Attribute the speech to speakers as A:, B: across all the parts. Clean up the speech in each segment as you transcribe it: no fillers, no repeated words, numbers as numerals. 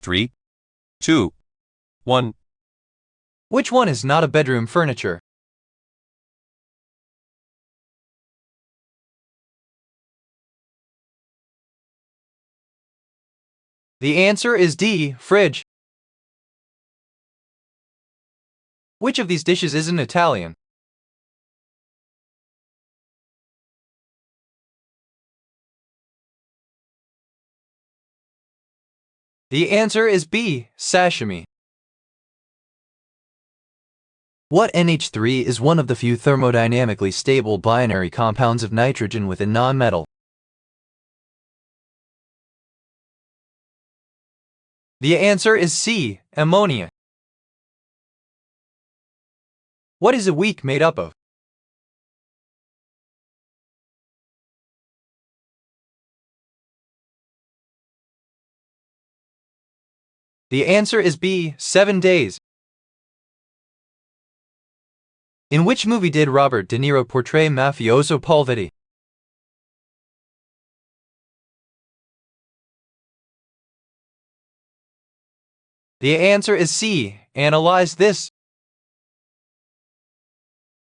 A: 3, 2, 1.
B: Which one is not a bedroom furniture? The answer is D, fridge. Which of these dishes isn't Italian? The answer is B, sashimi. What NH3 is one of the few thermodynamically stable binary compounds of nitrogen with a nonmetal? The answer is C, ammonia. What is a week made up of? The answer is B, 7 days. In which movie did Robert De Niro portray mafioso Paul Vitti? The answer is C, Analyze This.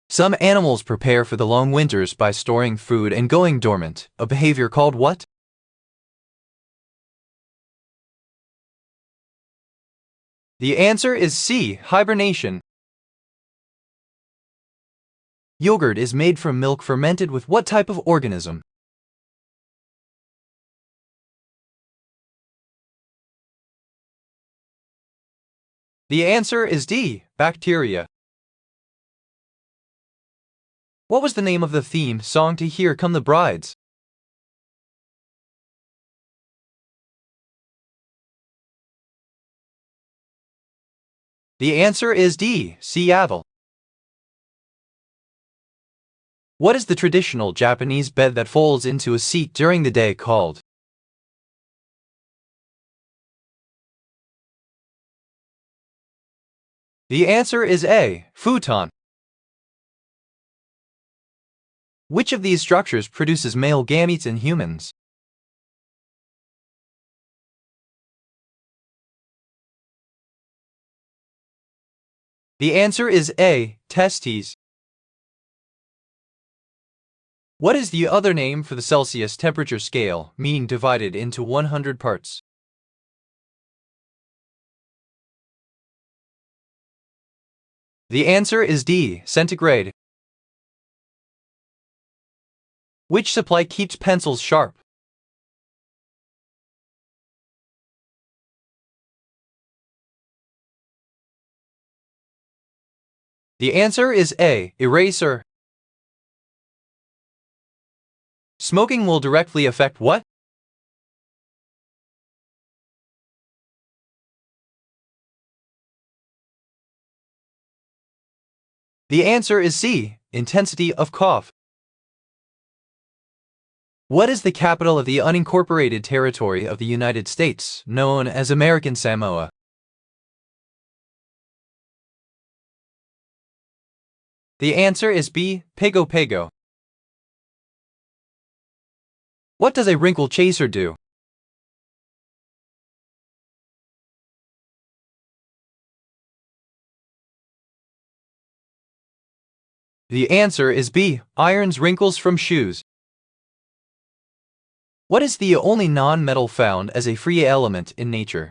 B: Some animals prepare for the long winters by storing food and going dormant, a behavior called what? The answer is C, hibernation. Yogurt is made from milk fermented with what type of organism? The answer is D, bacteria. What was the name of the theme song to Here Come the Brides? The answer is D, Seattle. What is the traditional Japanese bed that folds into a seat during the day called? The answer is A, futon. Which of these structures produces male gametes in humans? The answer is A, testes. What is the other name for the Celsius temperature scale, meaning divided into 100 parts? The answer is D, centigrade. Which supply keeps pencils sharp? The answer is A, eraser. Smoking will directly affect what? The answer is C, intensity of cough. What is the capital of the unincorporated territory of the United States, known as American Samoa? The answer is B, Pago Pago. What does a wrinkle chaser do? The answer is B, irons wrinkles from shoes. What is the only non-metal found as a free element in nature?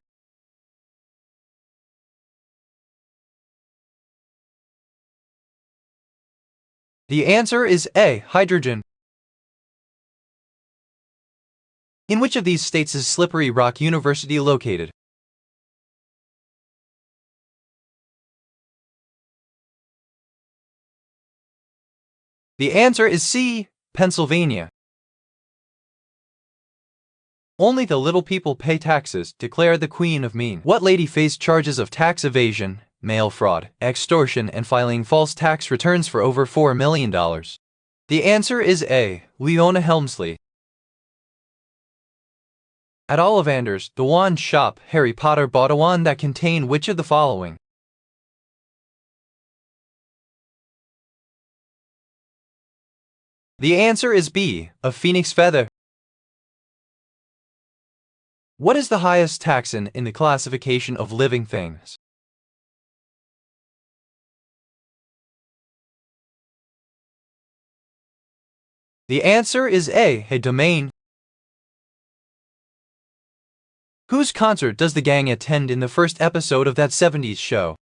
B: The answer is A, hydrogen. In which of these states is Slippery Rock University located? The answer is C, Pennsylvania. Only the little people pay taxes, declared the Queen of Mean. What lady faced charges of tax evasion, mail fraud, extortion, and filing false tax returns for over $4 million? The answer is A, Leona Helmsley. At Ollivander's, the wand shop, Harry Potter bought a wand that contained which of the following? The answer is B, a phoenix feather. What is the highest taxon in the classification of living things? The answer is A, a domain. Whose concert does the gang attend in the first episode of that 70s show?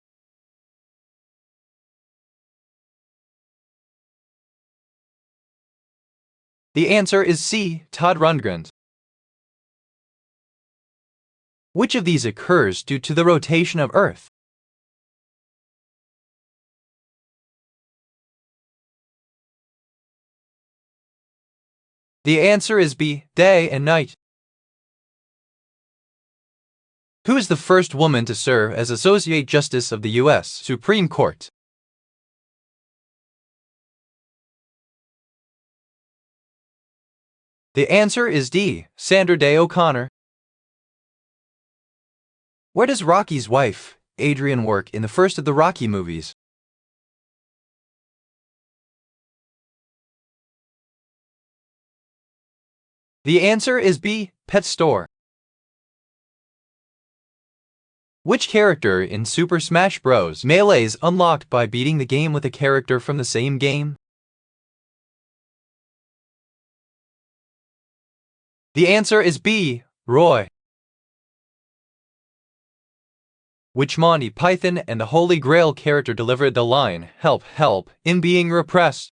B: The answer is C, Todd Rundgren. Which of these occurs due to the rotation of Earth? The answer is B, day and night. Who is the first woman to serve as Associate Justice of the U.S. Supreme Court? The answer is D, Sandra Day O'Connor. Where does Rocky's wife, Adrienne, work in the first of the Rocky movies? The answer is B, pet store. Which character in Super Smash Bros. Melee is unlocked by beating the game with a character from the same game? The answer is B, Roy. Which Monty Python and the Holy Grail character delivered the line, "Help, help," in Being Repressed?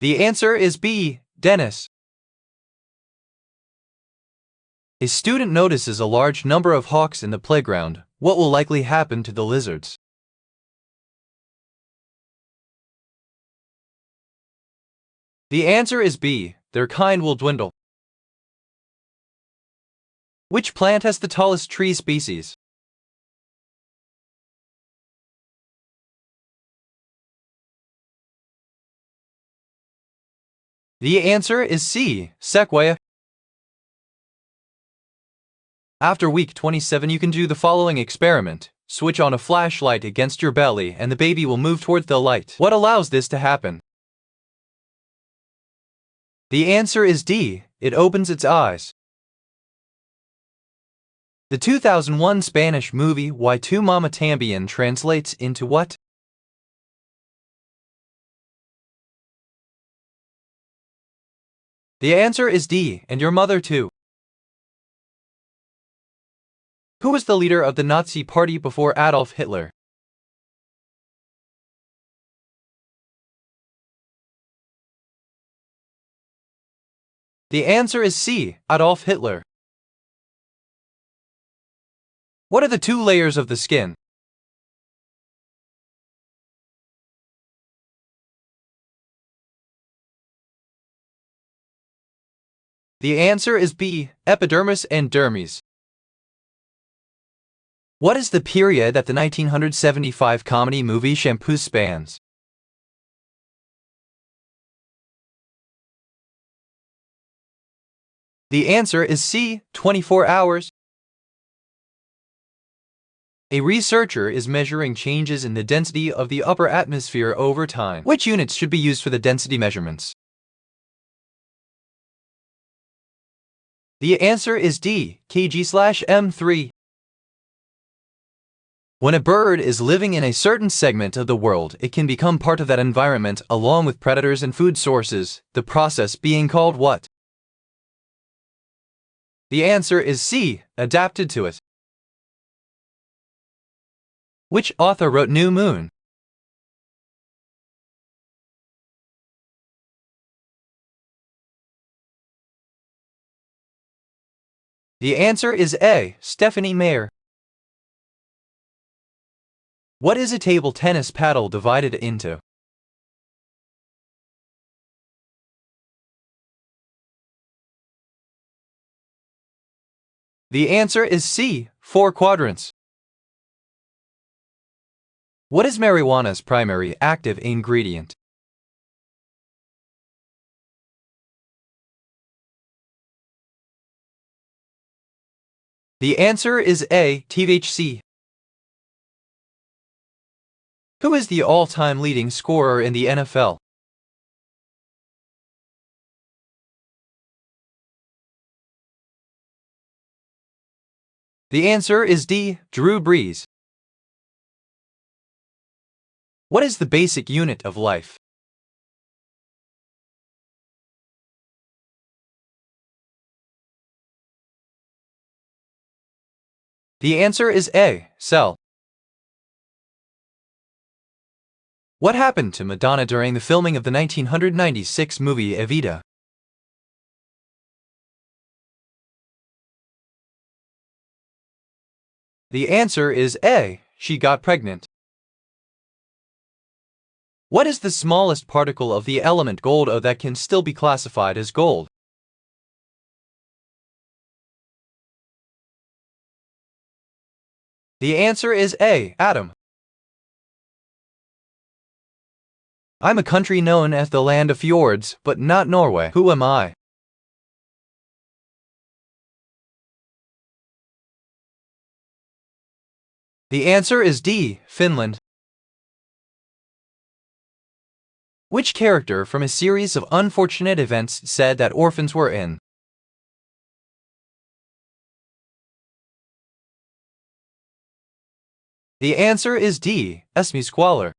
B: The answer is B, Dennis. A student notices a large number of hawks in the playground. What will likely happen to the lizards? The answer is B, their kind will dwindle. Which plant has the tallest tree species? The answer is C, sequoia. After week 27, you can do the following experiment. Switch on a flashlight against your belly and the baby will move towards the light. What allows this to happen? The answer is D, it opens its eyes. The 2001 Spanish movie Y Tu Mama Tambien translates into what? The answer is D, and your mother too. Who was the leader of the Nazi Party before Adolf Hitler? The answer is C, Adolf Hitler. What are the two layers of the skin? The answer is B, epidermis and dermis. What is the period that the 1975 comedy movie Shampoo spans? The answer is C, 24 hours. A researcher is measuring changes in the density of the upper atmosphere over time. Which units should be used for the density measurements? The answer is D, kg/m3. When a bird is living in a certain segment of the world, it can become part of that environment along with predators and food sources, the process being called what? The answer is C, adapted to it. Which author wrote New Moon? The answer is A, Stephanie Meyer. What is a table tennis paddle divided into? The answer is C, 4 quadrants. What is marijuana's primary active ingredient? The answer is A, THC. Who is the all-time leading scorer in the NFL? The answer is D. Drew Brees. What is the basic unit of life? The answer is A. Cell. What happened to Madonna during the filming of the 1996 movie Evita? The answer is A. She got pregnant. What is the smallest particle of the element gold that can still be classified as gold? The answer is A. Atom. I'm a country known as the land of fjords, but not Norway. Who am I? The answer is D. Finland. Which character from a series of unfortunate events said that orphans were in? The answer is D. Esme Squalor.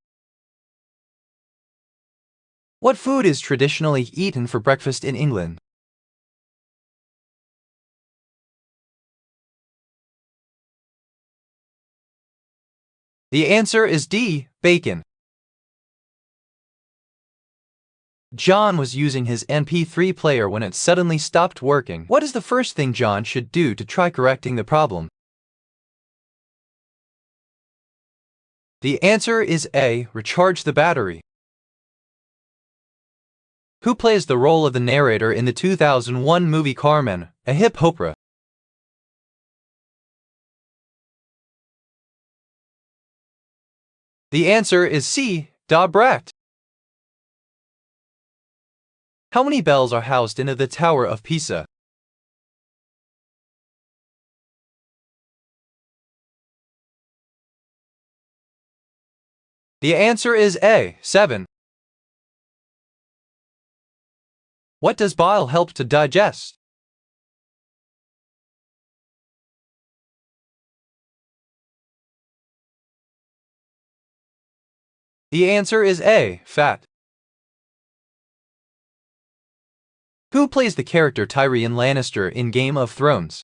B: What food is traditionally eaten for breakfast in England? The answer is D. Bacon. John was using his MP3 player when it suddenly stopped working. What is the first thing John should do to try correcting the problem? The answer is A. Recharge the battery. Who plays the role of the narrator in the 2001 movie Carmen, a hip opera? The answer is C. Da Brat. How many bells are housed in the Tower of Pisa? The answer is A. 7. What does bile help to digest? The answer is A. Fat. Who plays the character Tyrion Lannister in Game of Thrones?